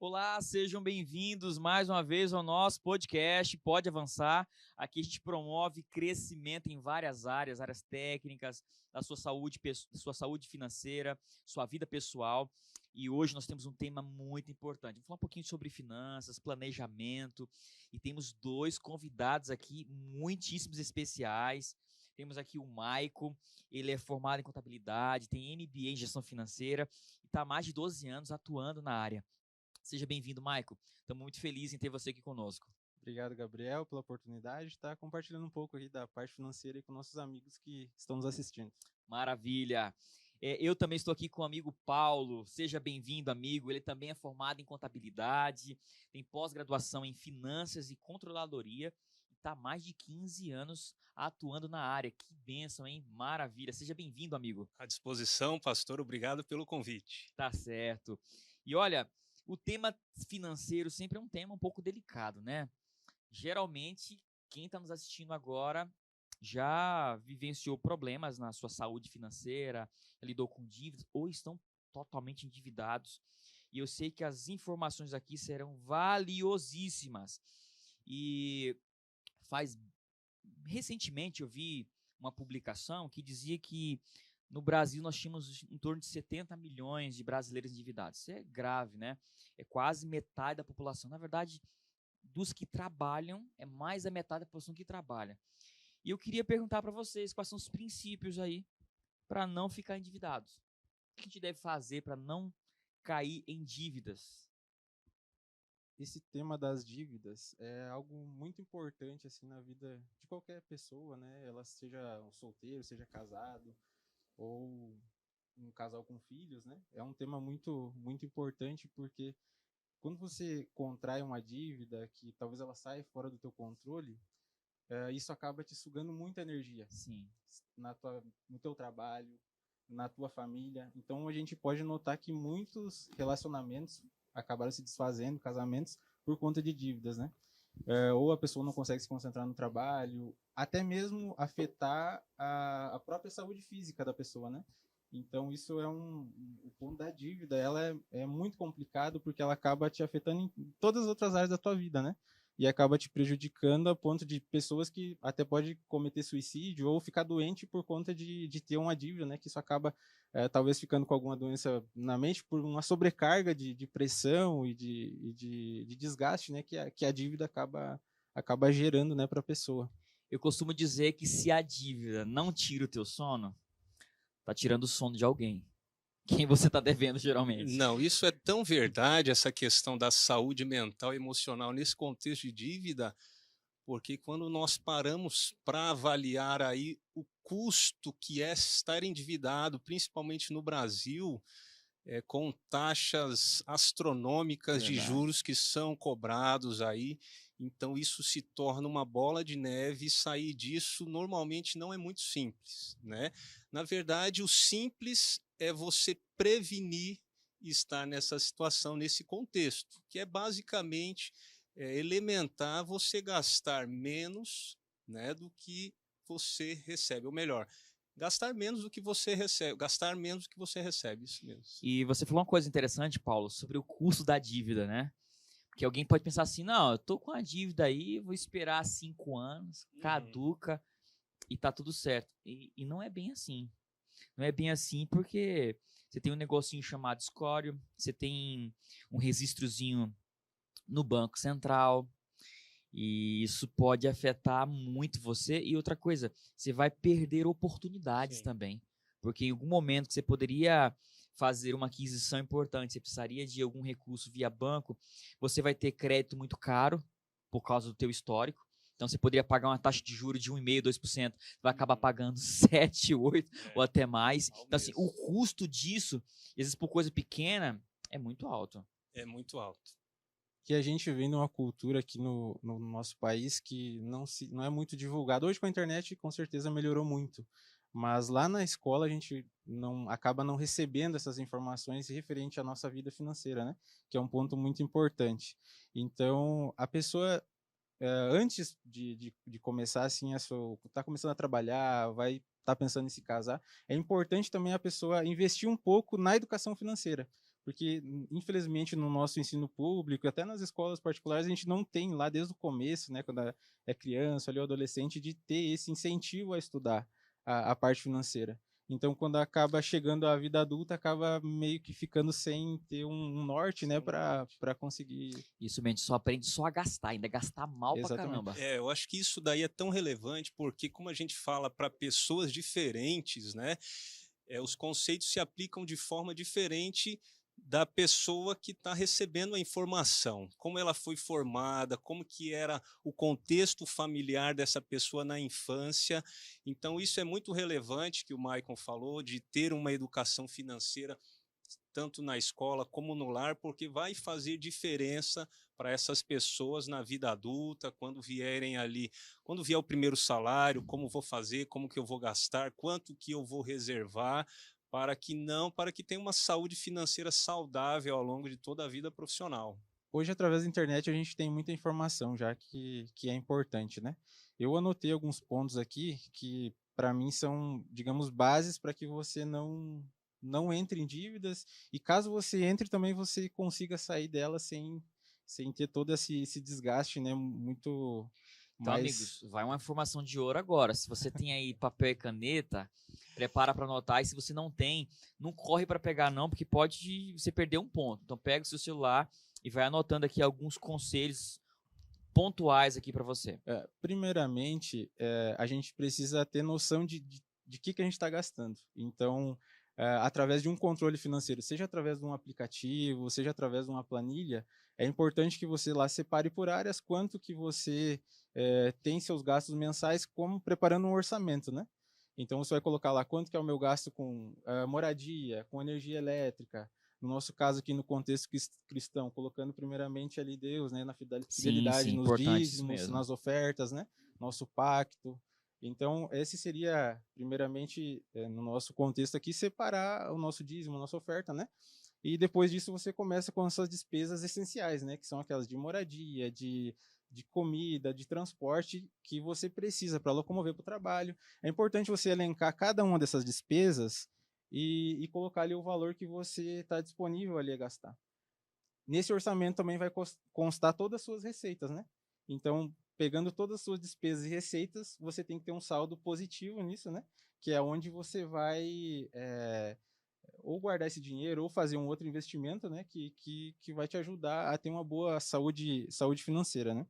Olá, sejam bem-vindos mais uma vez ao nosso podcast Pode Avançar. Aqui a gente promove crescimento em várias áreas, áreas técnicas, da sua saúde financeira, sua vida pessoal. E hoje nós temos um tema muito importante. Vamos falar um pouquinho sobre finanças, planejamento. E temos dois convidados aqui muitíssimos especiais. Temos aqui o Maico, ele é formado em contabilidade, tem MBA em gestão financeira e está há mais de 12 anos atuando na área. Seja bem-vindo, Maico. Estamos muito felizes em ter você aqui conosco. Obrigado, Gabriel, pela oportunidade de estar compartilhando um pouco aí da parte financeira e com nossos amigos que estão nos assistindo. Maravilha. Eu também estou aqui com o amigo Paulo. Seja bem-vindo, amigo. Ele também é formado em contabilidade, tem pós-graduação em finanças e controladoria e está há mais de 15 anos atuando na área. Que bênção, hein? Maravilha. Seja bem-vindo, amigo. À disposição, pastor. Obrigado pelo convite. Tá certo. E olha, o tema financeiro sempre é um tema um pouco delicado, né? Geralmente, quem está nos assistindo agora já vivenciou problemas na sua saúde financeira, lidou com dívidas ou estão totalmente endividados. E eu sei que as informações aqui serão valiosíssimas. E recentemente eu vi uma publicação que dizia que no Brasil nós tínhamos em torno de 70 milhões de brasileiros endividados. Isso é grave, né? É quase metade da população. Na verdade, dos que trabalham, é mais da metade da população que trabalha. E eu queria perguntar para vocês quais são os princípios aí para não ficar endividados. O que a gente deve fazer para não cair em dívidas? Esse tema das dívidas é algo muito importante assim na vida de qualquer pessoa, né? Ela seja um solteiro, seja casado ou um casal com filhos, né? É um tema muito importante porque quando você contrai uma dívida que talvez ela saia fora do teu controle, isso acaba te sugando muita energia. Sim. No teu trabalho, na tua família. Então a gente pode notar que muitos relacionamentos acabaram se desfazendo, casamentos, por conta de dívidas, né? Ou a pessoa não consegue se concentrar no trabalho, até mesmo afetar a própria saúde física da pessoa, né? Então isso é o ponto da dívida, ela é muito complicado porque ela acaba te afetando em todas as outras áreas da tua vida, né? E acaba te prejudicando a ponto de pessoas que até pode cometer suicídio ou ficar doente por conta de ter uma dívida, né? Que isso acaba talvez ficando com alguma doença na mente por uma sobrecarga de pressão e de desgaste, né? Que a dívida acaba gerando, né, para a pessoa. Eu costumo dizer que se a dívida não tira o teu sono, tá tirando o sono de alguém. Quem você está devendo, geralmente. Não, isso é tão verdade, essa questão da saúde mental e emocional nesse contexto de dívida, porque quando nós paramos para avaliar aí o custo que é estar endividado, principalmente no Brasil, com taxas astronômicas de juros que são cobrados aí, então isso se torna uma bola de neve e sair disso normalmente não é muito simples, né? Na verdade, o simples é você prevenir estar nessa situação, nesse contexto, que é basicamente elementar você gastar menos, né, do que você recebe, ou melhor, gastar menos do que você recebe, isso mesmo. E você falou uma coisa interessante, Paulo, sobre o custo da dívida, né? Porque alguém pode pensar assim, não, eu tô com a dívida aí, vou esperar 5 anos, caduca e tá tudo certo. E não é bem assim. Não é bem assim porque você tem um negocinho chamado escório, você tem um registrozinho no Banco Central, e isso pode afetar muito você. E outra coisa, você vai perder oportunidades também. Porque em algum momento que você poderia fazer uma aquisição importante, você precisaria de algum recurso via banco, você vai ter crédito muito caro por causa do teu histórico. Então você poderia pagar uma taxa de juros de 1,5%, 2%, vai acabar pagando 7, 8 ou até mais. Então assim, o custo disso, às vezes por coisa pequena, é muito alto. É muito alto. Que a gente vem numa cultura aqui no nosso país que não é muito divulgada. Hoje com a internet com certeza melhorou muito, mas lá na escola a gente acaba não recebendo essas informações referente à nossa vida financeira, né? Que é um ponto muito importante. Então a pessoa antes de começar assim, tá começando a trabalhar, vai estar pensando em se casar, é importante também a pessoa investir um pouco na educação financeira. Porque, infelizmente, no nosso ensino público, até nas escolas particulares, a gente não tem lá desde o começo, né, quando é criança, ali, o adolescente, de ter esse incentivo a estudar a parte financeira. Então, quando acaba chegando à vida adulta, acaba meio que ficando sem ter um norte, né, para conseguir. Isso mesmo, só aprende só a gastar, ainda gastar mal pra Exatamente. caramba. Eu acho que isso daí é tão relevante porque, como a gente fala para pessoas diferentes, né, os conceitos se aplicam de forma diferente da pessoa que está recebendo a informação, como ela foi formada, como que era o contexto familiar dessa pessoa na infância. Então, isso é muito relevante que o Maicon falou, de ter uma educação financeira tanto na escola como no lar, porque vai fazer diferença para essas pessoas na vida adulta, quando vierem ali, quando vier o primeiro salário, como vou fazer, como que eu vou gastar, quanto que eu vou reservar, para que tenha uma saúde financeira saudável ao longo de toda a vida profissional. Hoje, através da internet, a gente tem muita informação já que é importante, né? Eu anotei alguns pontos aqui que, para mim, são, digamos, bases para que você não entre em dívidas e, caso você entre, também você consiga sair dela sem ter todo esse desgaste, né? Muito Então, mais... amigos, vai uma informação de ouro agora. Se você tem aí papel e caneta, prepara para anotar. E se você não tem, não corre para pegar não, porque pode você perder um ponto. Então, pega o seu celular e vai anotando aqui alguns conselhos pontuais aqui para você. Primeiramente, a gente precisa ter noção de que a gente está gastando. Então, através de um controle financeiro, seja através de um aplicativo, seja através de uma planilha, é importante que você lá separe por áreas quanto que você tem seus gastos mensais, como preparando um orçamento, né? Então, você vai colocar lá quanto que é o meu gasto com moradia, com energia elétrica. No nosso caso aqui, no contexto cristão, colocando primeiramente ali Deus, né, na fidelidade, Sim, nos importante isso dízimos, mesmo. nas ofertas, né, nosso pacto. Então, esse seria, primeiramente, no nosso contexto aqui, separar o nosso dízimo, a nossa oferta, né? E depois disso você começa com as suas despesas essenciais, né? Que são aquelas de moradia, de comida, de transporte que você precisa para locomover para o trabalho. É importante você elencar cada uma dessas despesas e colocar ali o valor que você está disponível ali a gastar. Nesse orçamento também vai constar todas as suas receitas, né? Então, pegando todas as suas despesas e receitas, você tem que ter um saldo positivo nisso, né? Que é onde você vai ou guardar esse dinheiro ou fazer um outro investimento, né? Que vai te ajudar a ter uma boa saúde financeira, né?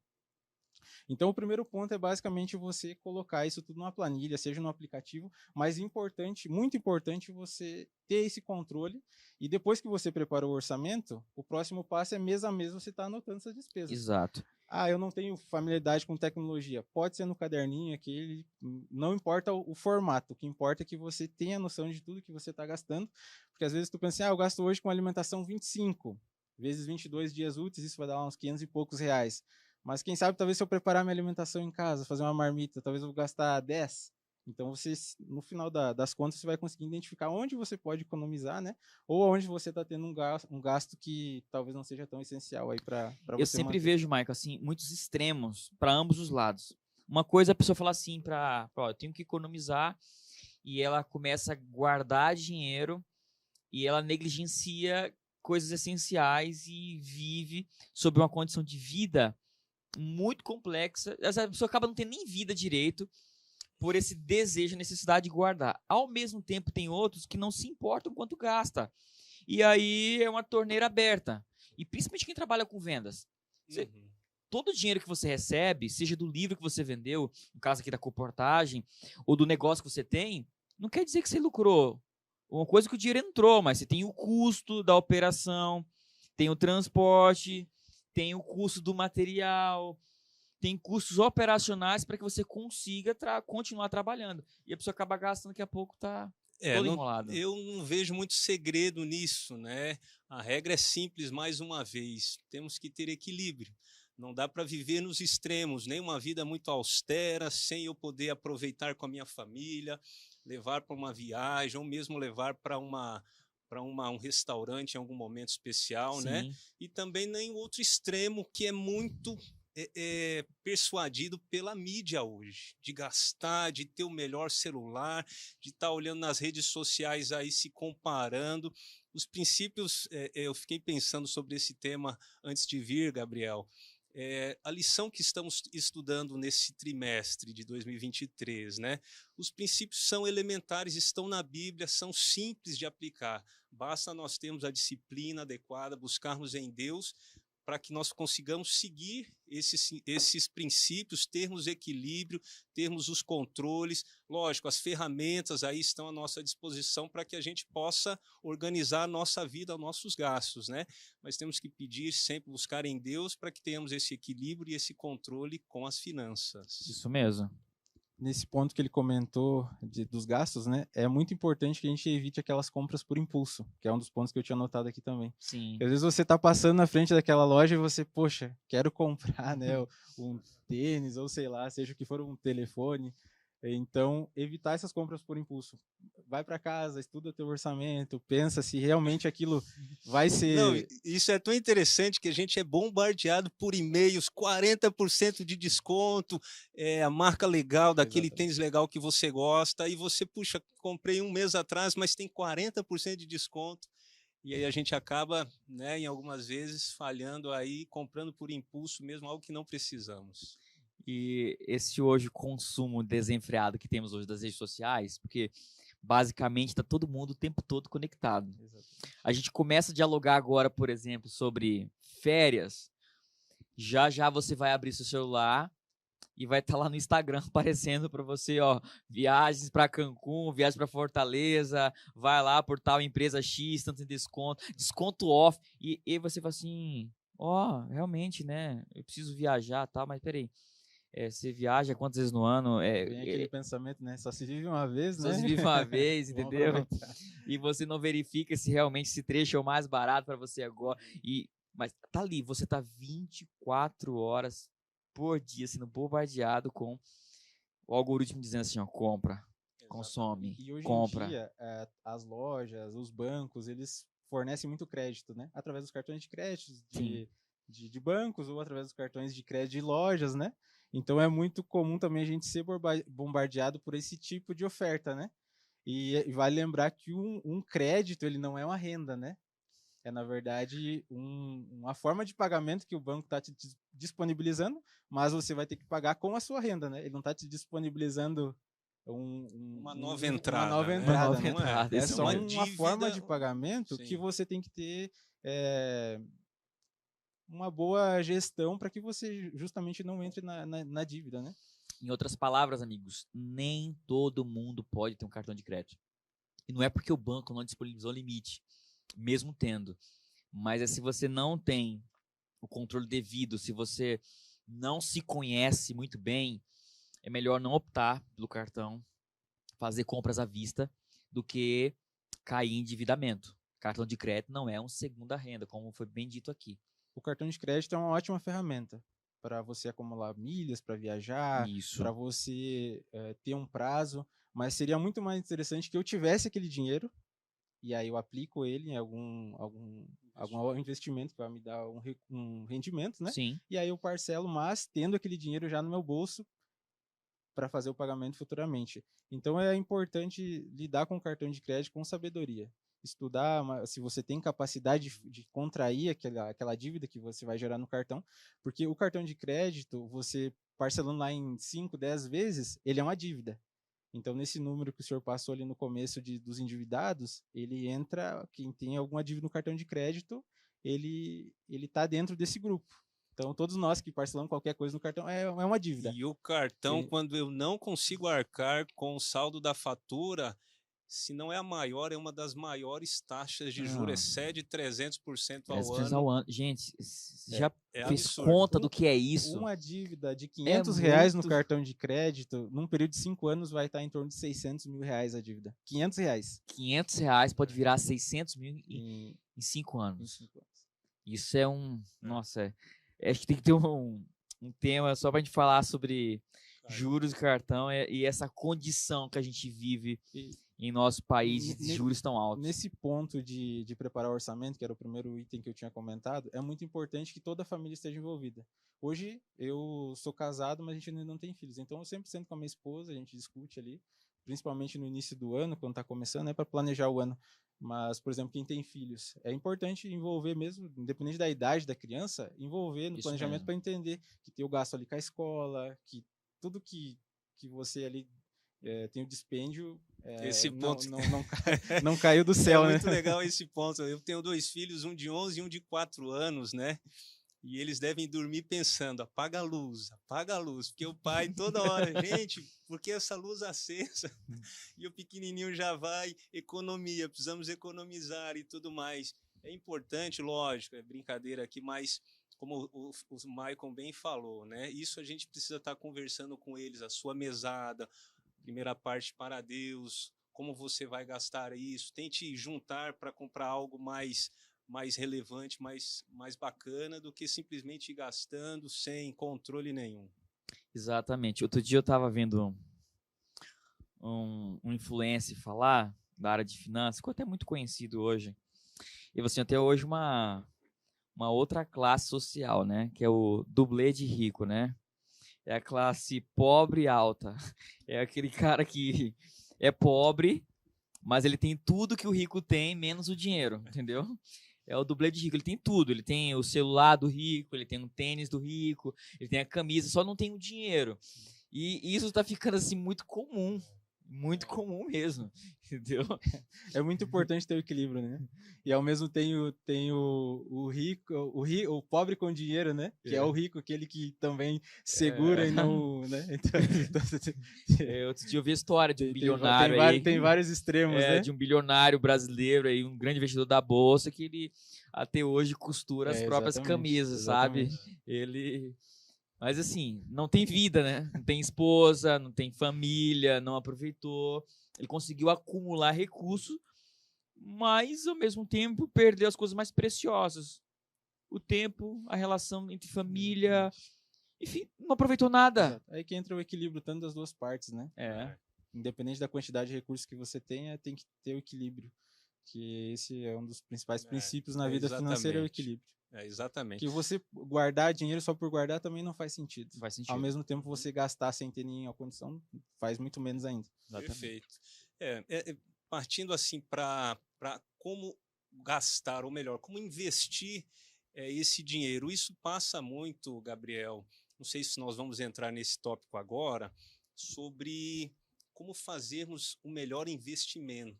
Então, o primeiro ponto é basicamente você colocar isso tudo numa planilha, seja no aplicativo, mas importante, muito importante você ter esse controle e depois que você prepara o orçamento, o próximo passo é mês a mês você estar anotando essas despesas. Exato. Eu não tenho familiaridade com tecnologia. Pode ser no caderninho aqui, não importa o formato, o que importa é que você tenha noção de tudo que você está gastando, porque às vezes tu pensa assim, eu gasto hoje com alimentação 25, vezes 22 dias úteis, isso vai dar uns 500 e poucos reais. Mas quem sabe, talvez se eu preparar minha alimentação em casa, fazer uma marmita, talvez eu vou gastar 10. Então, você, no final das contas, você vai conseguir identificar onde você pode economizar, né? Ou onde você está tendo um gasto que talvez não seja tão essencial aí para você Eu sempre manter. vejo, Michael, assim, muitos extremos para ambos os lados. Uma coisa a pessoa fala assim eu tenho que economizar, e ela começa a guardar dinheiro e ela negligencia coisas essenciais e vive sob uma condição de vida muito complexa. Essa pessoa acaba não tendo nem vida direito por esse desejo, necessidade de guardar. Ao mesmo tempo, tem outros que não se importam quanto gasta. E aí é uma torneira aberta. E principalmente quem trabalha com vendas. Todo o dinheiro que você recebe, seja do livro que você vendeu, no caso aqui da comportagem, ou do negócio que você tem, não quer dizer que você lucrou. Uma coisa que o dinheiro entrou, mas você tem o custo da operação, tem o transporte, tem o custo do material, tem custos operacionais para que você consiga continuar trabalhando. E a pessoa acaba gastando, daqui a pouco está toda enrolada. Eu não vejo muito segredo nisso, né? A regra é simples, mais uma vez. Temos que ter equilíbrio. Não dá para viver nos extremos, nem uma vida muito austera, sem eu poder aproveitar com a minha família, levar para uma viagem, ou mesmo levar para um restaurante em algum momento especial, né? E também nem o outro extremo, que é muito persuadido pela mídia hoje, de gastar, de ter o melhor celular, de estar olhando nas redes sociais aí, se comparando. Os princípios, eu fiquei pensando sobre esse tema antes de vir, Gabriel. A lição que estamos estudando nesse trimestre de 2023, né? Os princípios são elementares, estão na Bíblia, são simples de aplicar. Basta nós termos a disciplina adequada, buscarmos em Deus, para que nós consigamos seguir esses princípios, termos equilíbrio, termos os controles. Lógico, as ferramentas aí estão à nossa disposição para que a gente possa organizar a nossa vida, os nossos gastos, né? Mas temos que pedir, sempre buscar em Deus para que tenhamos esse equilíbrio e esse controle com as finanças. Isso mesmo. Nesse ponto que ele comentou dos gastos, né? É muito importante que a gente evite aquelas compras por impulso, que é um dos pontos que eu tinha anotado aqui também. Sim. Às vezes você está passando na frente daquela loja e você, poxa, quero comprar, né? Um tênis ou sei lá, seja o que for, um telefone. Então, evitar essas compras por impulso. Vai para casa, estuda teu orçamento, pensa se realmente aquilo vai ser... Não, isso é tão interessante que a gente é bombardeado por e-mails, 40% de desconto, a marca legal daquele Exatamente. tênis legal que você gosta, e você, puxa, comprei um mês atrás, mas tem 40% de desconto. E aí a gente acaba, né, em algumas vezes, falhando aí, comprando por impulso mesmo, algo que não precisamos. E esse hoje consumo desenfreado que temos hoje das redes sociais, porque basicamente está todo mundo o tempo todo conectado. Exatamente. A gente começa a dialogar agora, por exemplo, sobre férias. Já você vai abrir seu celular e vai estar lá no Instagram aparecendo para você, ó, viagens para Cancún, viagens para Fortaleza, vai lá por tal empresa X, tanto em desconto off, e você fala assim, ó, realmente, né, eu preciso viajar, tal, mas peraí, você viaja quantas vezes no ano? Vem aquele pensamento, né? Só se vive uma vez, né? Só se vive uma vez, Vamos entendeu? aproveitar. E você não verifica se realmente esse trecho é o mais barato para você agora. Mas tá ali, você tá 24 horas por dia sendo bombardeado com o algoritmo dizendo assim, ó, compra, consome, E hoje compra. em dia, as lojas, os bancos, eles fornecem muito crédito, né? Através dos cartões de crédito de bancos ou através dos cartões de crédito de lojas, né? Então é muito comum também a gente ser bombardeado por esse tipo de oferta, né? E vale lembrar que um crédito, ele não é uma renda, né? É, na verdade, uma forma de pagamento que o banco está te disponibilizando, mas você vai ter que pagar com a sua renda, né? Ele não está te disponibilizando uma nova entrada. Uma nova né? entrada, Uma nova entrada, É isso só mesmo. uma forma de pagamento Sim. que você tem que ter uma boa gestão para que você justamente não entre na dívida, né? Em outras palavras, amigos, nem todo mundo pode ter um cartão de crédito. E não é porque o banco não disponibilizou limite, mesmo tendo. Mas é se você não tem o controle devido, se você não se conhece muito bem, é melhor não optar pelo cartão, fazer compras à vista, do que cair em endividamento. Cartão de crédito não é uma segunda renda, como foi bem dito aqui. O cartão de crédito é uma ótima ferramenta para você acumular milhas, para viajar, para você ter um prazo, mas seria muito mais interessante que eu tivesse aquele dinheiro e aí eu aplico ele em algum investimento que vai me dar um rendimento, né? Sim. E aí eu parcelo, mas tendo aquele dinheiro já no meu bolso para fazer o pagamento futuramente. Então é importante lidar com o cartão de crédito com sabedoria. Estudar se você tem capacidade de contrair aquela dívida que você vai gerar no cartão, porque o cartão de crédito, você parcelando lá em 5, 10 vezes, ele é uma dívida. Então, nesse número que o senhor passou ali no começo dos endividados, ele entra, quem tem alguma dívida no cartão de crédito, ele está dentro desse grupo. Então, todos nós que parcelamos qualquer coisa no cartão é uma dívida. E o cartão, quando eu não consigo arcar com o saldo da fatura, se não é a maior, é uma das maiores taxas de juros, excede 300% ao ano. Gente, já fez absurdo. conta do que é isso? Uma dívida de R$500 no muito... cartão de crédito, num período de 5 anos, vai estar em torno de R$600 mil a dívida. R$500. R$500 pode virar 600 mil em 5 anos. Em 5 anos. Isso é um... Nossa, acho que tem que ter um tema só pra gente falar sobre juros de cartão e essa condição que a gente vive em nosso país de juros tão altos. Nesse ponto de preparar o orçamento, que era o primeiro item que eu tinha comentado, é muito importante que toda a família esteja envolvida. Hoje, eu sou casado, mas a gente ainda não tem filhos. Então, eu sempre sento com a minha esposa, a gente discute ali, principalmente no início do ano, quando está começando, para planejar o ano. Mas, por exemplo, quem tem filhos, é importante envolver mesmo, independente da idade da criança, envolver no planejamento para entender que tem o gasto ali com a escola, que tudo que você ali tem o dispêndio, esse ponto não caiu do céu, né? É muito legal esse ponto. Eu tenho 2 filhos, um de 11 e um de 4 anos, né? E eles devem dormir pensando, apaga a luz, porque o pai toda hora, gente, por que essa luz acesa? E o pequenininho já vai, economia, precisamos economizar e tudo mais. É importante, lógico, é brincadeira aqui, mas como o Maicon bem falou, né? Isso a gente precisa estar conversando com eles, a sua mesada, primeira parte para Deus, como você vai gastar isso, tente juntar para comprar algo mais relevante, mais bacana do que simplesmente ir gastando sem controle nenhum. Exatamente. Outro dia eu estava vendo um influencer falar da área de finanças, ficou até muito conhecido hoje. E você tem hoje uma outra classe social, né? Que é o dublê de rico, né? É a classe pobre alta. É aquele cara que é pobre, mas ele tem tudo que o rico tem, menos o dinheiro, entendeu? É o dublê de rico, ele tem tudo. Ele tem o celular do rico, ele tem o tênis do rico, ele tem a camisa, só não tem o dinheiro. E isso tá ficando assim muito comum mesmo, entendeu? É muito importante ter o equilíbrio, né? E ao mesmo tempo tem o rico, o pobre com dinheiro, né? Que é o rico, aquele que também segura e não, né? Então, outro dia eu vi a história de um bilionário aí. Tem vários extremos, né? De um bilionário brasileiro aí, um grande investidor da bolsa que ele até hoje costura as próprias camisas, sabe? Mas assim, não tem vida, né? Não tem esposa, não tem família, não aproveitou. Ele conseguiu acumular recursos, mas ao mesmo tempo perdeu as coisas mais preciosas. O tempo, a relação entre família, enfim, não aproveitou nada. Exato. Aí que entra o equilíbrio tanto das duas partes, né? Independente da quantidade de recursos que você tenha, tem que ter o equilíbrio. Que esse é um dos principais princípios na vida financeira, é o equilíbrio. Exatamente. Que você guardar dinheiro só por guardar também não faz sentido. Faz sentido. Ao mesmo tempo, você gastar sem ter nenhuma condição faz muito menos ainda. Perfeito. Partindo assim para como gastar, ou melhor, como investir esse dinheiro. Isso passa muito, Gabriel, não sei se nós vamos entrar nesse tópico agora, sobre como fazermos o melhor investimento.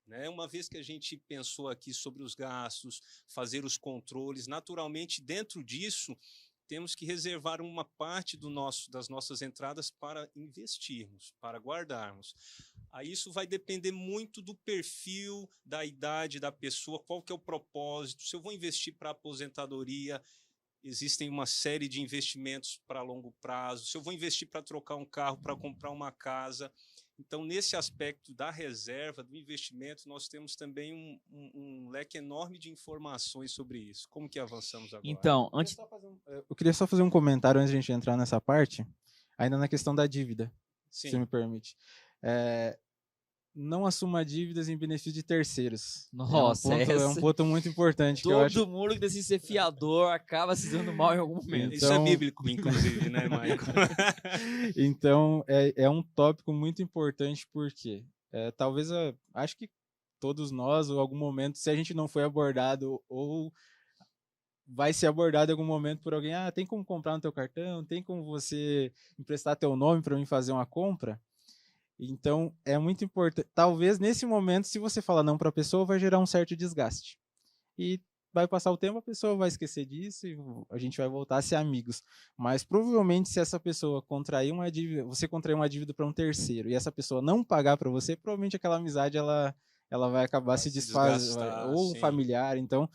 Né? Uma vez que a gente pensou aqui sobre os gastos, fazer os controles, naturalmente dentro disso temos que reservar uma parte das nossas entradas para investirmos, para guardarmos. Aí isso vai depender muito do perfil, da idade da pessoa, qual que é o propósito. Se eu vou investir para aposentadoria, existem uma série de investimentos para longo prazo. Se eu vou investir para trocar um carro, para comprar uma casa. Então, nesse aspecto da reserva, do investimento, nós temos também um leque enorme de informações sobre isso. Como que avançamos agora? Então, eu queria só fazer um comentário antes de a gente entrar nessa parte, ainda na questão da dívida, Sim. se me permite. Não assuma dívidas em benefício de terceiros. Nossa, é um ponto muito importante. Todo mundo que decide ser fiador acaba se dando mal em algum momento. Isso é bíblico, inclusive, né, Maicon? Então, é um tópico muito importante porque talvez, acho que todos nós, ou em algum momento, se a gente não foi abordado ou vai ser abordado em algum momento por alguém, tem como comprar no teu cartão, tem como você emprestar teu nome para mim fazer uma compra? Então, é muito importante. Talvez, nesse momento, se você falar não para a pessoa, vai gerar um certo desgaste. E vai passar o tempo, a pessoa vai esquecer disso e a gente vai voltar a ser amigos. Mas, provavelmente, se essa pessoa contrair uma dívida, você contrair uma dívida para um terceiro e essa pessoa não pagar para você, provavelmente aquela amizade ela vai acabar se desfazendo. Ou um familiar. Então,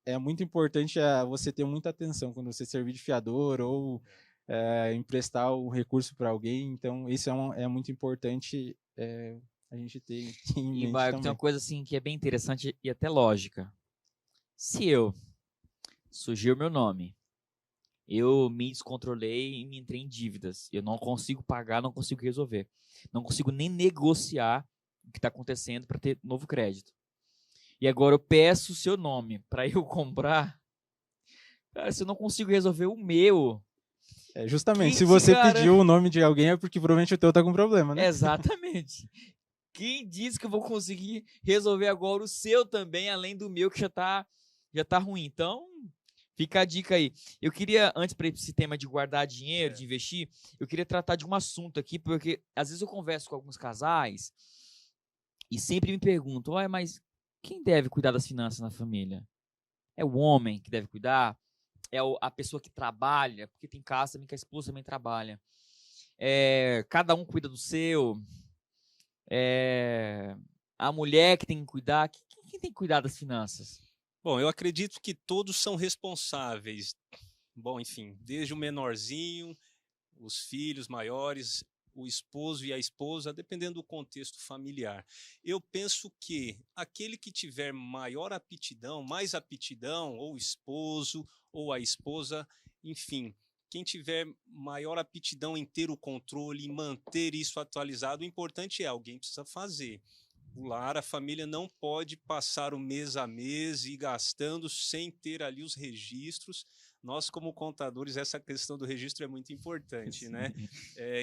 é muito importante você ter muita atenção quando você servir de fiador ou emprestar o recurso para alguém. Então, isso é muito importante a gente ter em mente também. Tem uma coisa assim que é bem interessante e até lógica. Se surgir o meu nome, eu me descontrolei e me entrei em dívidas. Eu não consigo pagar, não consigo resolver. Não consigo nem negociar o que está acontecendo para ter novo crédito. E agora eu peço o seu nome para eu comprar. Cara, se eu não consigo resolver o meu... Justamente, se você pediu o nome de alguém é porque provavelmente o teu tá com problema, né? Exatamente. Quem diz que eu vou conseguir resolver agora o seu também, além do meu que já tá ruim? Então, fica a dica aí. Eu queria, antes para esse tema de guardar dinheiro, de investir, eu queria tratar de um assunto aqui, porque às vezes eu converso com alguns casais e sempre me perguntam, mas quem deve cuidar das finanças na família? É o homem que deve cuidar? É a pessoa que trabalha? Porque tem casos também que a esposa também trabalha. Cada um cuida do seu. A mulher que tem que cuidar. Quem tem que cuidar das finanças? Bom, eu acredito que todos são responsáveis. Bom, enfim, desde o menorzinho, os filhos maiores, o esposo e a esposa, dependendo do contexto familiar. Eu penso que aquele que tiver maior aptidão, mais aptidão, ou o esposo, ou a esposa, enfim, quem tiver maior aptidão em ter o controle, em manter isso atualizado, o importante é alguém precisa fazer. O lar, a família não pode passar o mês a mês e gastando sem ter ali os registros. Nós, como contadores, essa questão do registro é muito importante, né?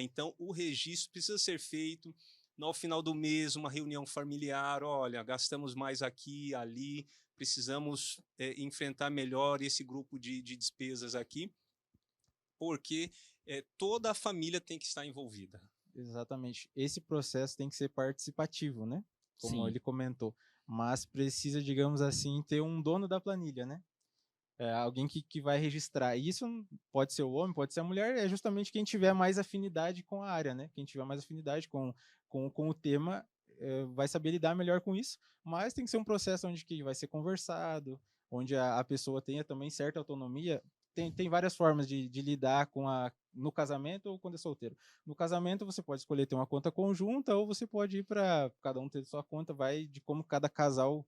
Então, o registro precisa ser feito no final do mês, uma reunião familiar. Olha, gastamos mais aqui, ali, precisamos enfrentar melhor esse grupo de despesas aqui, porque toda a família tem que estar envolvida. Exatamente. Esse processo tem que ser participativo, né? Como Sim. ele comentou. Mas precisa, digamos assim, ter um dono da planilha, né? Alguém que vai registrar. E isso pode ser o homem, pode ser a mulher, é justamente quem tiver mais afinidade com a área, né? Quem tiver mais afinidade com o tema vai saber lidar melhor com isso, mas tem que ser um processo onde que vai ser conversado, onde a pessoa tenha também certa autonomia. Tem várias formas de lidar no casamento ou quando é solteiro. No casamento, você pode escolher ter uma conta conjunta ou você pode ir para cada um ter sua conta, vai de como cada casal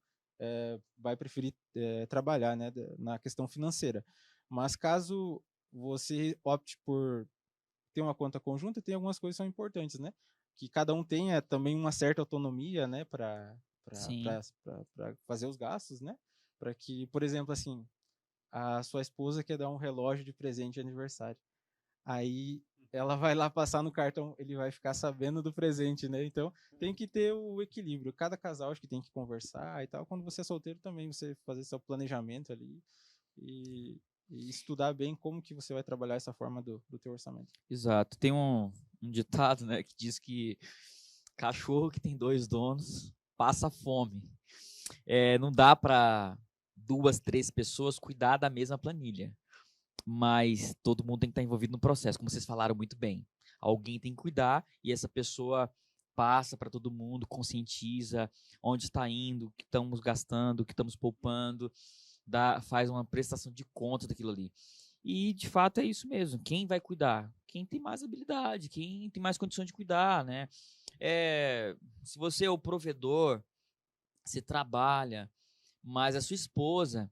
vai preferir trabalhar, né, na questão financeira. Mas caso você opte por ter uma conta conjunta, tem algumas coisas que são importantes, né? Que cada um tenha também uma certa autonomia, né, para fazer os gastos, né? Para que, por exemplo, assim, a sua esposa quer dar um relógio de presente de aniversário. Aí ela vai lá passar no cartão, ele vai ficar sabendo do presente, né? Então tem que ter o equilíbrio. Cada casal acho que tem que conversar e tal. Quando você é solteiro também, você fazer seu planejamento ali e estudar bem como que você vai trabalhar essa forma do teu orçamento. Exato. Tem um ditado, né, que diz que cachorro que tem 2 donos passa fome. Não dá para 2, 3 pessoas cuidar da mesma planilha, mas todo mundo tem que estar envolvido no processo, como vocês falaram muito bem. Alguém tem que cuidar e essa pessoa passa para todo mundo, conscientiza onde está indo, o que estamos gastando, o que estamos poupando, faz uma prestação de conta daquilo ali. E, de fato, é isso mesmo. Quem vai cuidar? Quem tem mais habilidade, quem tem mais condições de cuidar, né? Se você é o provedor, você trabalha, mas a sua esposa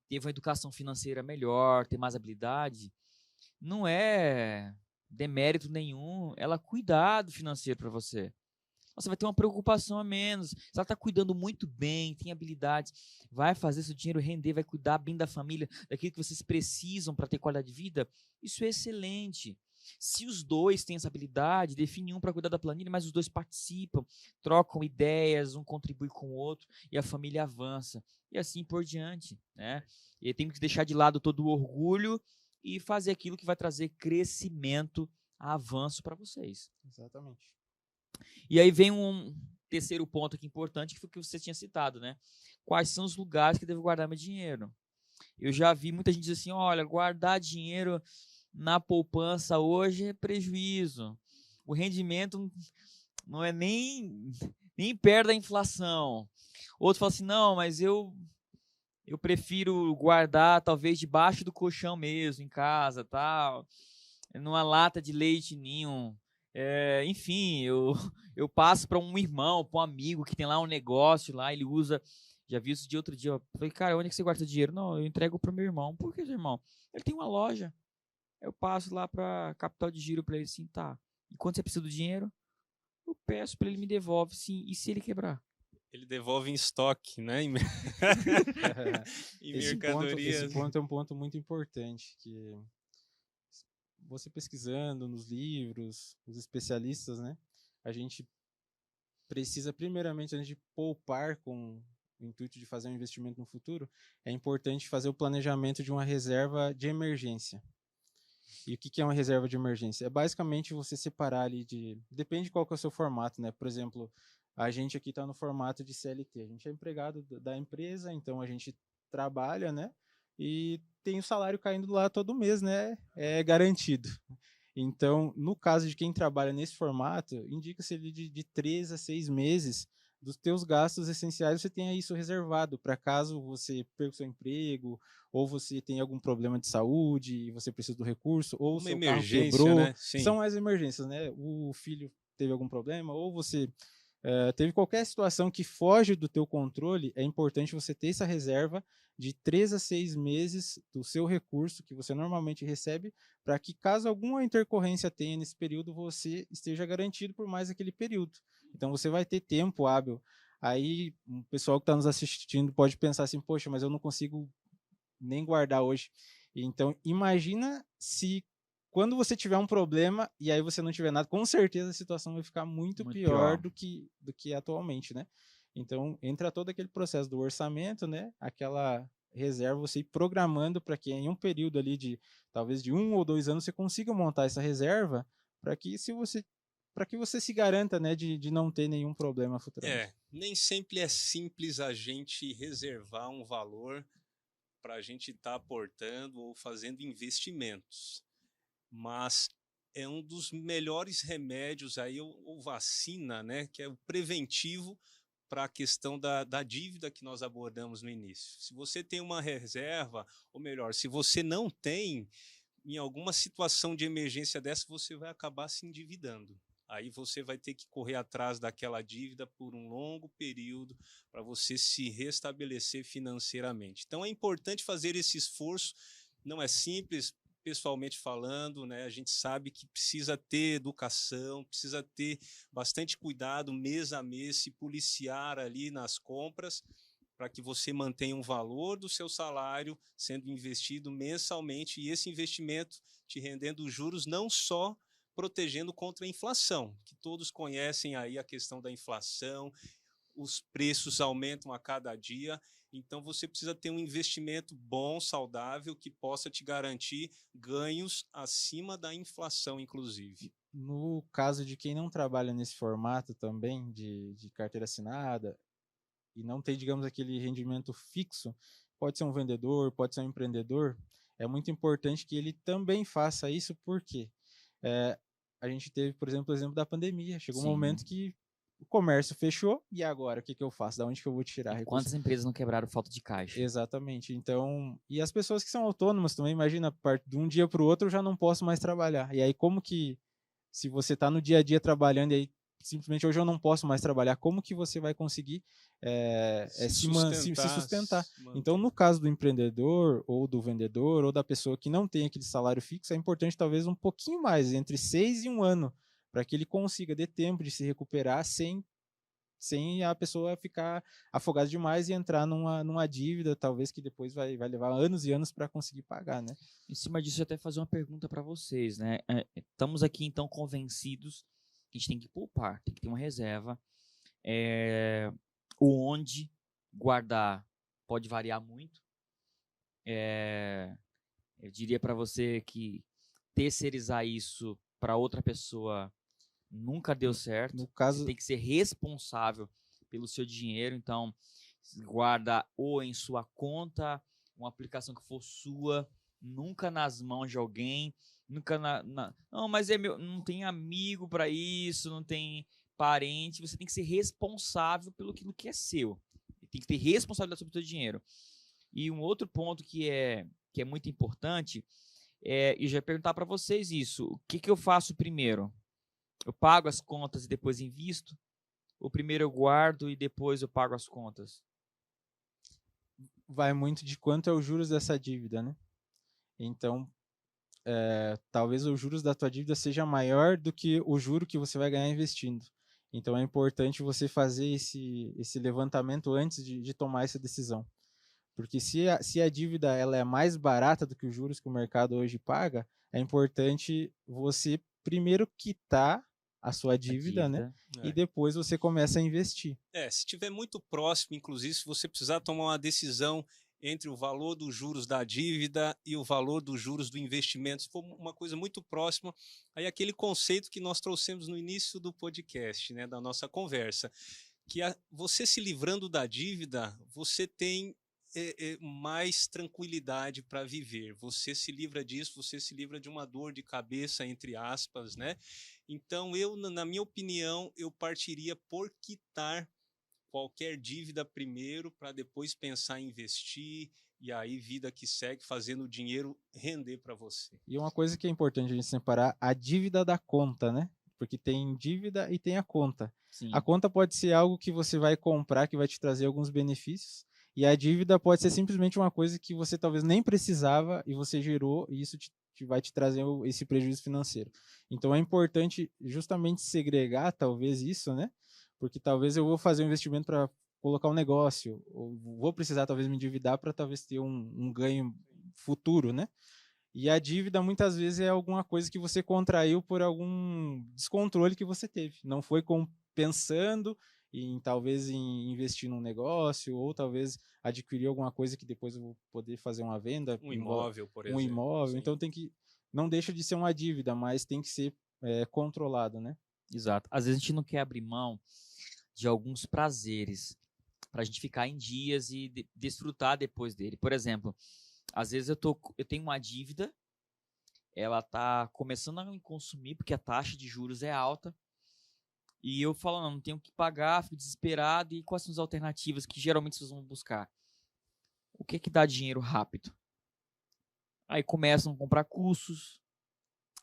teve uma educação financeira melhor, tem mais habilidade, não é demérito nenhum ela cuidar do financeiro para você. Você vai ter uma preocupação a menos. Se ela está cuidando muito bem, tem habilidades, vai fazer seu dinheiro render, vai cuidar bem da família, daquilo que vocês precisam para ter qualidade de vida, isso é excelente. Se os dois têm essa habilidade, define um para cuidar da planilha, mas os dois participam, trocam ideias, um contribui com o outro e a família avança. E assim por diante, né? E tem que deixar de lado todo o orgulho e fazer aquilo que vai trazer crescimento, avanço para vocês. Exatamente. E aí vem um terceiro ponto aqui importante, que foi o que você tinha citado, né? Quais são os lugares que eu devo guardar meu dinheiro? Eu já vi muita gente dizer assim, olha, guardar dinheiro na poupança hoje é prejuízo. O rendimento não é nem perto da inflação. Outro fala assim, não, mas eu prefiro guardar talvez debaixo do colchão mesmo, em casa, tal, numa lata de leite ninho. Enfim, eu passo para um irmão, para um amigo que tem lá um negócio lá, ele usa. Já vi isso de outro dia. Eu falei, cara, onde é que você guarda dinheiro? Não, eu entrego para o meu irmão. Por que, seu irmão? Ele tem uma loja. Eu passo lá para capital de giro para ele assim, tá. E quando você precisa do dinheiro, eu peço para ele me devolve, sim. E se ele quebrar? Ele devolve em estoque, né? Em Esse mercadorias. ponto é um ponto muito importante, que você pesquisando nos livros, os especialistas, né? A gente precisa, primeiramente, antes de poupar com o intuito de fazer um investimento no futuro, é importante fazer o planejamento de uma reserva de emergência. E o que é uma reserva de emergência? É basicamente você separar ali de... Depende qual que é o seu formato, né? Por exemplo, a gente aqui está no formato de CLT. A gente é empregado da empresa, então a gente trabalha, né? E tem o salário caindo lá todo mês, né? É garantido. Então, no caso de quem trabalha nesse formato, indica-se ali de 3 a 6 meses dos teus gastos essenciais, você tenha isso reservado para caso você perca o seu emprego, ou você tem algum problema de saúde e você precisa do recurso, ou o Uma seu carro emergência, quebrou. né? Sim. São as emergências, né? O filho teve algum problema, ou você teve qualquer situação que foge do teu controle, é importante você ter essa reserva de 3 a 6 meses do seu recurso que você normalmente recebe, para que caso alguma intercorrência tenha nesse período, você esteja garantido por mais aquele período. Então você vai ter tempo hábil. Aí o pessoal que está nos assistindo pode pensar assim, poxa, mas eu não consigo nem guardar hoje. Então imagina se quando você tiver um problema e aí você não tiver nada, com certeza a situação vai ficar muito pior do que atualmente, né? Então entra todo aquele processo do orçamento, né? Aquela reserva, você ir programando para que em um período ali de talvez de 1 ou 2 anos você consiga montar essa reserva para que você se garanta, né, de não ter nenhum problema futuramente. Nem sempre é simples a gente reservar um valor para a gente estar aportando ou fazendo investimentos, mas é um dos melhores remédios aí, ou vacina, né, que é o preventivo para a questão da dívida que nós abordamos no início. Se você tem uma reserva, ou melhor, se você não tem, em alguma situação de emergência dessa, você vai acabar se endividando. Aí você vai ter que correr atrás daquela dívida por um longo período para você se restabelecer financeiramente. Então é importante fazer esse esforço, não é simples, pessoalmente falando, né? A gente sabe que precisa ter educação, precisa ter bastante cuidado mês a mês, se policiar ali nas compras, para que você mantenha um valor do seu salário sendo investido mensalmente e esse investimento te rendendo juros não só protegendo contra a inflação, que todos conhecem aí a questão da inflação, os preços aumentam a cada dia, então você precisa ter um investimento bom, saudável, que possa te garantir ganhos acima da inflação, inclusive. No caso de quem não trabalha nesse formato também, de carteira assinada, e não tem, digamos, aquele rendimento fixo, pode ser um vendedor, pode ser um empreendedor, é muito importante que ele também faça isso, porque a gente teve, por exemplo, o exemplo da pandemia. Chegou um momento que o comércio fechou, e agora, o que eu faço? Da onde que eu vou tirar recursos? Quantas empresas não quebraram falta de caixa? Exatamente. Então, e as pessoas que são autônomas também, imagina, de um dia para o outro eu já não posso mais trabalhar. E aí, como que, se você está no dia a dia trabalhando e aí simplesmente hoje eu não posso mais trabalhar, como que você vai conseguir se sustentar? Então, no caso do empreendedor, ou do vendedor, ou da pessoa que não tem aquele salário fixo, é importante talvez um pouquinho mais, entre 6 e 1 ano, para que ele consiga ter tempo de se recuperar sem a pessoa ficar afogada demais e entrar numa dívida, talvez que depois vai levar anos e anos para conseguir pagar, né? Em cima disso, eu até fazer uma pergunta para vocês, né? Estamos aqui, então, convencidos que a gente tem que poupar, tem que ter uma reserva. Onde guardar pode variar muito. Eu diria para você que terceirizar isso para outra pessoa nunca deu certo. No caso, você tem que ser responsável pelo seu dinheiro, então guarda ou em sua conta, uma aplicação que for sua, nunca nas mãos de alguém, nunca não, mas é meu, não tem amigo para isso, não tem parente, você tem que ser responsável pelo que é seu. Tem que ter responsabilidade sobre o seu dinheiro. E um outro ponto que é muito importante, e já ia perguntar para vocês isso, o que eu faço primeiro? Eu pago as contas e depois invisto? Ou primeiro eu guardo e depois eu pago as contas? Vai muito de quanto é os juros dessa dívida, né? Então, talvez os juros da tua dívida seja maior do que o juro que você vai ganhar investindo. Então é importante você fazer esse levantamento antes de tomar essa decisão. Porque se a dívida ela é mais barata do que os juros que o mercado hoje paga, é importante você primeiro quitar a sua dívida, né? E depois você começa a investir. Se estiver muito próximo, inclusive, se você precisar tomar uma decisão entre o valor dos juros da dívida e o valor dos juros do investimento, se for uma coisa muito próxima, aí aquele conceito que nós trouxemos no início do podcast, né, da nossa conversa, que você se livrando da dívida, você tem mais tranquilidade para viver. Você se livra disso, você se livra de uma dor de cabeça, entre aspas, né? Então, na minha opinião, eu partiria por quitar qualquer dívida primeiro, para depois pensar em investir, e aí vida que segue, fazendo o dinheiro render para você. E uma coisa que é importante a gente separar, a dívida da conta, né? Porque tem dívida e tem a conta. Sim. A conta pode ser algo que você vai comprar, que vai te trazer alguns benefícios, e a dívida pode ser simplesmente uma coisa que você talvez nem precisava e você gerou, e isso vai te trazer esse prejuízo financeiro. Então é importante justamente segregar talvez isso, né? Porque talvez eu vou fazer um investimento para colocar um negócio, ou vou precisar talvez me endividar para talvez ter um ganho futuro, né? E a dívida muitas vezes é alguma coisa que você contraiu por algum descontrole que você teve. Não foi pensando talvez em investir num negócio, ou talvez adquirir alguma coisa que depois eu vou poder fazer uma venda. Um imóvel, por exemplo. Um imóvel. Sim. Então não deixa de ser uma dívida, mas tem que ser controlado, né? Exato. Às vezes a gente não quer abrir mão de alguns prazeres para a gente ficar em dias e desfrutar depois dele. Por exemplo, às vezes eu tenho uma dívida, ela está começando a me consumir porque a taxa de juros é alta, e eu falo, não tenho que pagar, fico desesperado, e quais são as alternativas que geralmente vocês vão buscar? O que dá dinheiro rápido? Aí começam a comprar cursos,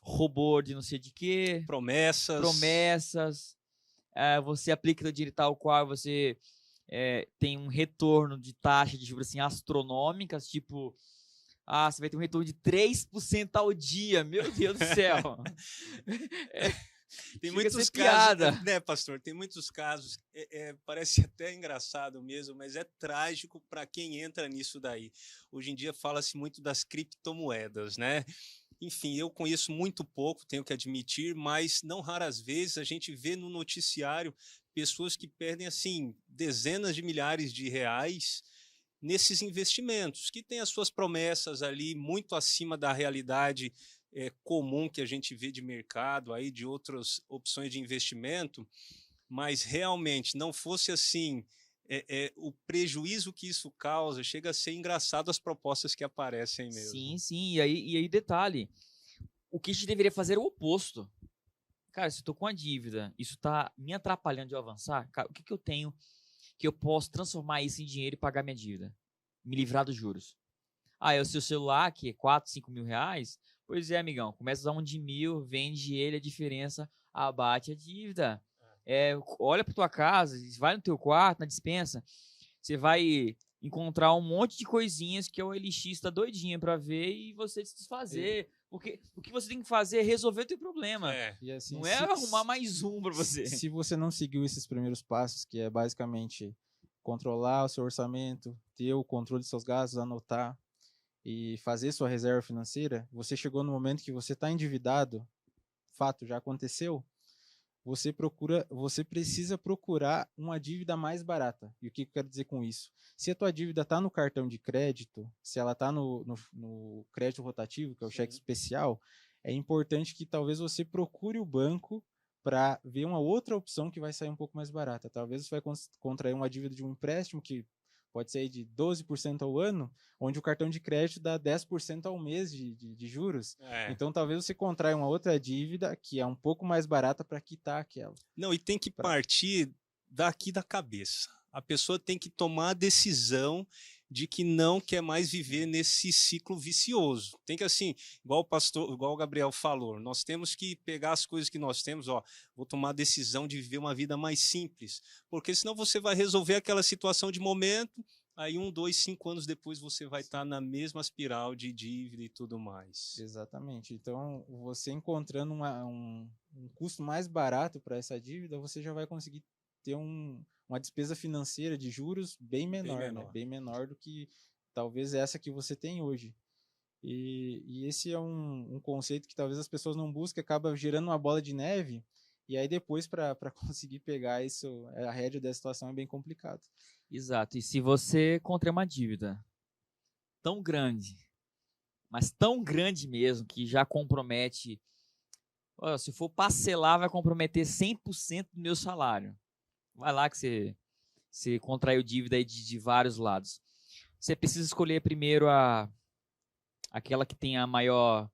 robô de não sei de quê. Promessas. Você aplica o dinheiro tal qual você tem um retorno de taxa de juros assim, astronômicas, tipo, você vai ter um retorno de 3% ao dia. Meu Deus do céu. Tem muitos casos, né, pastor? Tem muitos casos, parece até engraçado mesmo, mas é trágico para quem entra nisso daí. Hoje em dia fala-se muito das criptomoedas, né? Enfim, eu conheço muito pouco, tenho que admitir, mas não raras vezes a gente vê no noticiário pessoas que perdem, assim, dezenas de milhares de reais nesses investimentos, que têm as suas promessas ali muito acima da realidade comum que a gente vê de mercado, aí, de outras opções de investimento, mas realmente não fosse assim, o prejuízo que isso causa, chega a ser engraçado as propostas que aparecem mesmo. Sim, e aí detalhe, o que a gente deveria fazer é o oposto. Cara, se eu tô com uma dívida, isso tá me atrapalhando de eu avançar, cara, o que eu tenho que eu posso transformar isso em dinheiro e pagar minha dívida? Me livrar dos juros. É o seu celular, que é 4, 5 mil reais? Pois é, amigão, começa a usar um de 1.000, vende ele, a diferença abate a dívida. Olha para tua casa, vai no teu quarto, na despensa, você vai encontrar um monte de coisinhas que o OLX está doidinha para ver e você se desfazer. Porque o que você tem que fazer é resolver o teu problema. E assim, não é arrumar mais um para você. Se você não seguiu esses primeiros passos, que é basicamente controlar o seu orçamento, ter o controle dos seus gastos, anotar e fazer sua reserva financeira, você chegou no momento que você está endividado, fato, já aconteceu, você precisa procurar uma dívida mais barata. E o que eu quero dizer com isso? Se a tua dívida está no cartão de crédito, se ela está no crédito rotativo, que é o cheque especial, é importante que talvez você procure o banco para ver uma outra opção que vai sair um pouco mais barata. Talvez você vai contrair uma dívida de um empréstimo que pode ser de 12% ao ano, onde o cartão de crédito dá 10% ao mês de juros. Então, talvez você contraia uma outra dívida que é um pouco mais barata para quitar aquela. Não, e tem que partir daqui da cabeça. A pessoa tem que tomar a decisão de que não quer mais viver nesse ciclo vicioso. Tem que, assim, igual o Gabriel falou, nós temos que pegar as coisas que nós temos, vou tomar a decisão de viver uma vida mais simples, porque senão você vai resolver aquela situação de momento aí 1, 2, 5 anos depois você vai estar na mesma espiral de dívida e tudo mais. Exatamente. Então, você encontrando um custo mais barato para essa dívida, você já vai conseguir ter uma despesa financeira de juros bem menor, né? Bem menor do que talvez essa que você tem hoje. E esse é um conceito que talvez as pessoas não busquem, acaba gerando uma bola de neve, e aí depois para conseguir pegar isso, a rédea da situação é bem complicado. Exato. E se você contrair uma dívida tão grande, mas tão grande mesmo, que já compromete, se for parcelar, vai comprometer 100% do meu salário. Vai lá que você contraiu dívida aí de vários lados. Você precisa escolher primeiro aquela que tem a maior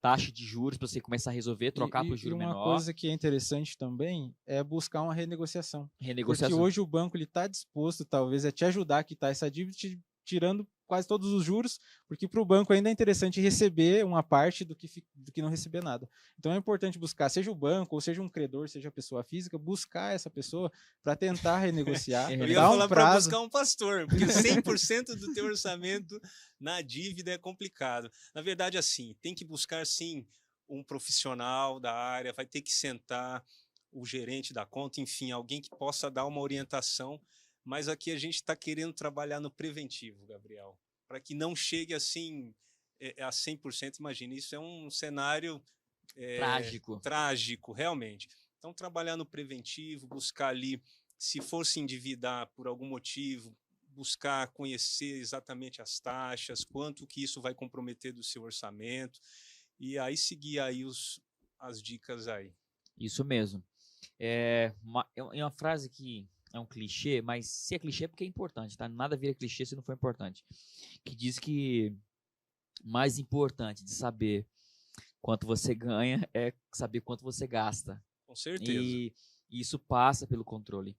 taxa de juros para você começar a resolver, trocar para o juro menor. E uma coisa que é interessante também é buscar uma renegociação. Renegociação. Porque hoje o banco está disposto, talvez, a te ajudar a quitar essa dívida, tirando quase todos os juros, porque para o banco ainda é interessante receber uma parte do que não receber nada. Então é importante buscar, seja o banco, ou seja um credor, seja a pessoa física, buscar essa pessoa para tentar renegociar. Eu ia falar para buscar um pastor, porque 100% do teu orçamento na dívida é complicado. Na verdade, assim, tem que buscar, sim, um profissional da área, vai ter que sentar o gerente da conta, enfim, alguém que possa dar uma orientação. Mas aqui a gente está querendo trabalhar no preventivo, Gabriel, para que não chegue assim a 100%. Imagina, isso é um cenário trágico, realmente. Então, trabalhar no preventivo, buscar ali, se for se endividar por algum motivo, buscar conhecer exatamente as taxas, quanto que isso vai comprometer do seu orçamento, e aí seguir aí as dicas aí. Isso mesmo. É uma frase que é um clichê, mas se é clichê é porque é importante, tá? Nada vira clichê se não for importante. Que diz que mais importante de saber quanto você ganha é saber quanto você gasta. Com certeza. E isso passa pelo controle.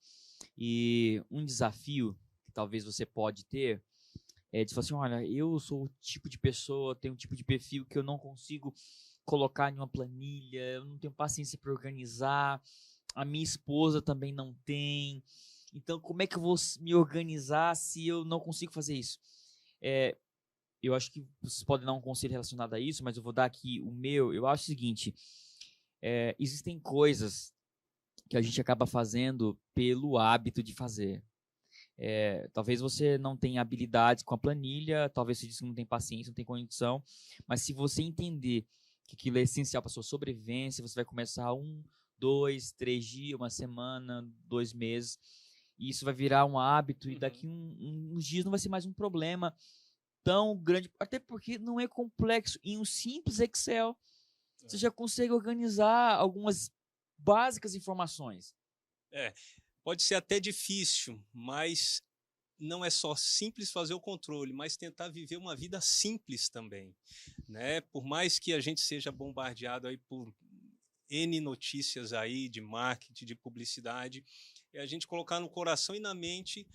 E um desafio que talvez você pode ter é de falar assim, olha, eu sou o tipo de pessoa, tenho um tipo de perfil que eu não consigo colocar em uma planilha, eu não tenho paciência para organizar, a minha esposa também não tem. Então, como é que eu vou me organizar se eu não consigo fazer isso? Eu acho que vocês podem dar um conselho relacionado a isso, mas eu vou dar aqui o meu. Eu acho o seguinte, existem coisas que a gente acaba fazendo pelo hábito de fazer. Talvez você não tenha habilidades com a planilha, talvez você diz que não tem paciência, não tem condição, mas se você entender que aquilo é essencial para a sua sobrevivência, você vai começar 1, 2, 3 dias, uma semana, 2 meses, e isso vai virar um hábito, e daqui uns dias não vai ser mais um problema tão grande, até porque não é complexo. Em um simples Excel, você já consegue organizar algumas básicas informações. Pode ser até difícil, mas não é só simples fazer o controle, mas tentar viver uma vida simples também, né? Por mais que a gente seja bombardeado aí por N notícias aí de marketing, de publicidade, é a gente colocar no coração e na mente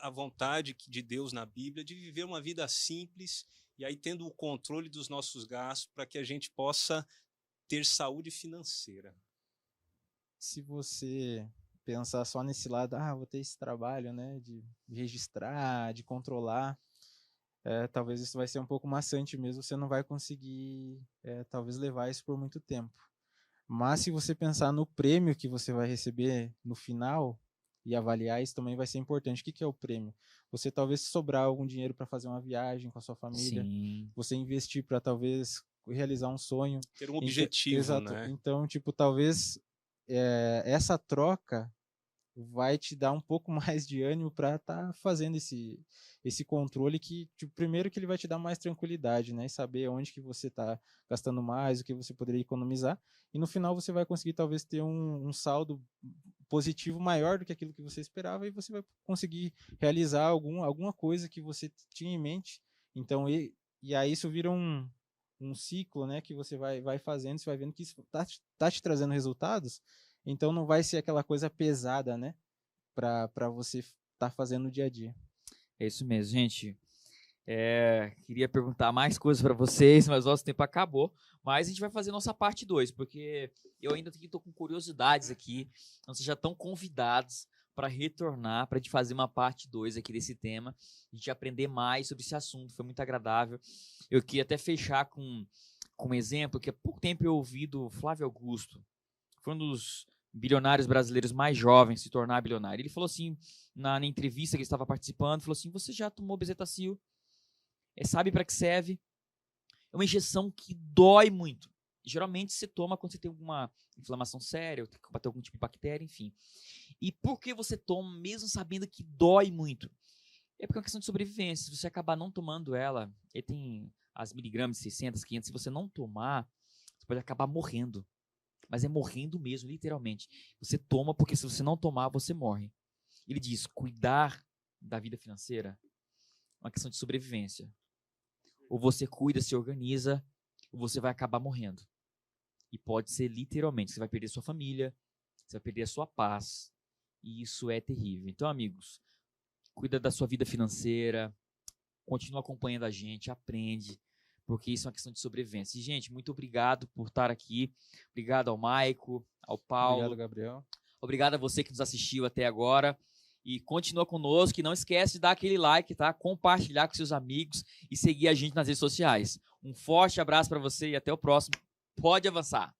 a vontade de Deus na Bíblia de viver uma vida simples e aí tendo o controle dos nossos gastos para que a gente possa ter saúde financeira. Se você pensar só nesse lado, vou ter esse trabalho, né, de registrar, de controlar, talvez isso vai ser um pouco maçante mesmo, você não vai conseguir, talvez, levar isso por muito tempo. Mas se você pensar no prêmio que você vai receber no final e avaliar, isso também vai ser importante. O que é o prêmio? Você talvez sobrar algum dinheiro para fazer uma viagem com a sua família, Sim. você investir para talvez realizar um sonho. Ter um objetivo, exato, né? Então, talvez essa troca vai te dar um pouco mais de ânimo para estar fazendo esse controle que, primeiro, que ele vai te dar mais tranquilidade, né? E saber onde que você está gastando mais, o que você poderia economizar. E no final você vai conseguir talvez ter um saldo positivo maior do que aquilo que você esperava e você vai conseguir realizar alguma coisa que você tinha em mente. Então, e aí isso vira um ciclo, né? Que você vai fazendo, você vai vendo que isso tá te trazendo resultados. Então não vai ser aquela coisa pesada, né? Para você estar fazendo no dia a dia. É isso mesmo, gente. Queria perguntar mais coisas para vocês, mas nosso tempo acabou. Mas a gente vai fazer nossa parte 2, porque eu ainda estou com curiosidades aqui. Então vocês já estão convidados para retornar, para a gente fazer uma parte 2 aqui desse tema, a gente aprender mais sobre esse assunto, foi muito agradável. Eu queria até fechar com um exemplo, que há pouco tempo eu ouvi do Flávio Augusto, foi um dos bilionários brasileiros mais jovens se tornar bilionário. Ele falou assim, na entrevista que ele estava participando, falou assim, você já tomou Bezetacil? Sabe para que serve? É uma injeção que dói muito. Geralmente você toma quando você tem alguma inflamação séria, ou combater algum tipo de bactéria, enfim. E por que você toma, mesmo sabendo que dói muito? É porque é uma questão de sobrevivência. Se você acabar não tomando ela, ele tem as miligramas, 600, 500, se você não tomar, você pode acabar morrendo. Mas é morrendo mesmo, literalmente. Você toma porque se você não tomar, você morre. Ele diz, cuidar da vida financeira é uma questão de sobrevivência. Ou você cuida, se organiza, ou você vai acabar morrendo. E pode ser literalmente, você vai perder sua família, você vai perder a sua paz. E isso é terrível. Então, amigos, cuida da sua vida financeira, continua acompanhando a gente, aprende, porque isso é uma questão de sobrevivência. E, gente, muito obrigado por estar aqui. Obrigado ao Maico, ao Paulo. Obrigado, Gabriel. Obrigado a você que nos assistiu até agora. E continua conosco. E não esquece de dar aquele like, tá? Compartilhar com seus amigos e seguir a gente nas redes sociais. Um forte abraço para você e até o próximo. Pode avançar.